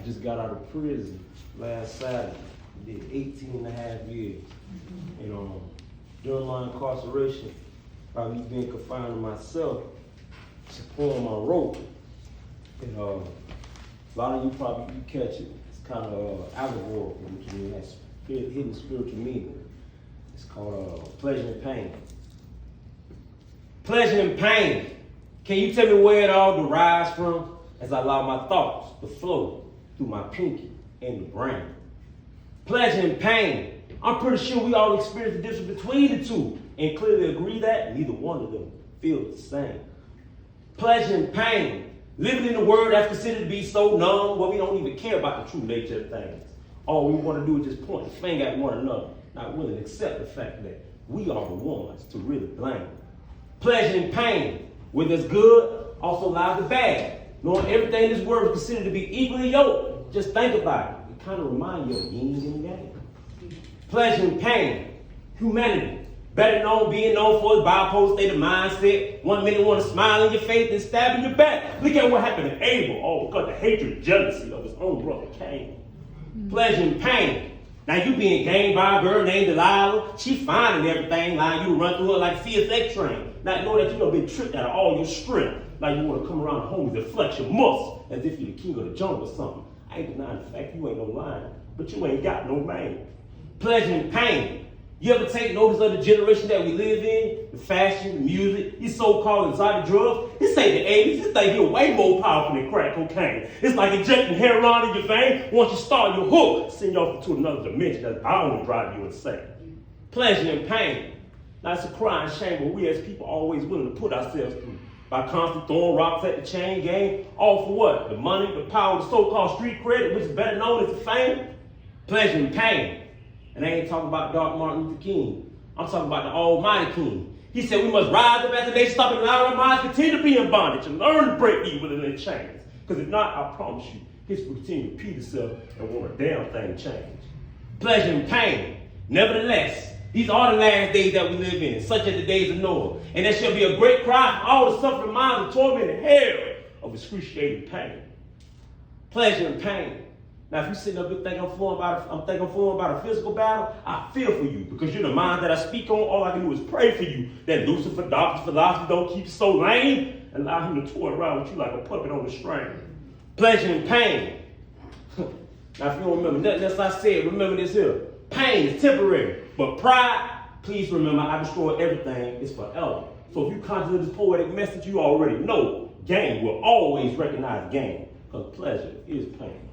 just got out of prison last Saturday. Did 18 and a half years. And during my incarceration, by me being confined to myself, supporting my rope, and a lot of you probably catch it. It's kind of allegorical, which means has hidden spiritual meaning. It's called pleasure and pain. Pleasure and pain. Can you tell me where it all derives from? As I allow my thoughts to flow through my pinky and the brain. Pleasure and pain. I'm pretty sure we all experience the difference between the two and clearly agree that neither one of them feels the same. Pleasure and pain. Living in a world that's considered to be so numb where we don't even care about the true nature of things. All we want to do is just point the finger at one another, not willing to accept the fact that we are the ones to really blame. Pleasure and pain. Where there's good, also lies the bad. Knowing everything in this world is considered to be equally yoked, just think about it. It kind of reminds you of yin and yang. Pleasure and pain. Humanity. Better known, being known for its bipolar state of mindset. 1 minute want to smile in your face and stab in your back. Look at what happened to Abel, all because of hatred and jealousy of his own brother Cain. Pleasure and pain. Now you being gained by a girl named Delilah. She fine and everything, like you run through her like a CSX train. Not knowing that you done been tricked out of all your strength. Like you want to come around the homies and flex your muscles as if you're the king of the jungle or something. I ain't denying the fact you ain't no lion, but you ain't got no man. Pleasure and pain. You ever take notice of the generation that we live in? The fashion, the music, these so-called exotic drugs. This ain't the 80s. This thing here way more powerful than crack cocaine. It's like injecting heroin in your vein. Once you start your hook, send you off to another dimension that's bound to drive you insane. Pleasure and pain. Now it's a crying shame, but we as people are always willing to put ourselves through by constantly throwing rocks at the chain gang. All for what? The money, the power, the so-called street credit, which is better known as the fame. Pleasure and pain. And I ain't talking about Dr. Martin Luther King. I'm talking about the Almighty King. He said we must rise up as a nation, stop and allow our minds continue to be in bondage and learn to break evil in their chains. Because if not, I promise you, history will continue to repeat itself and won't a damn thing change. Pleasure and pain. Nevertheless, these are the last days that we live in, such as the days of Noah. And there shall be a great cry for all the suffering minds of torment and hell of excruciating pain. Pleasure and pain. Now, if you're sitting up here thinking I'm flowing about a physical battle, I feel for you because you're the mind that I speak on. All I can do is pray for you that Lucifer, Doctor's philosophy don't keep you so lame and allow him to toy around with you like a puppet on a string. Pleasure and pain. Now, if you don't remember nothing else I said, remember this here. Pain is temporary, but pride, please remember, I destroy everything, is forever. So if you conjure this poetic message, you already know, gain will always recognize gain because pleasure is pain.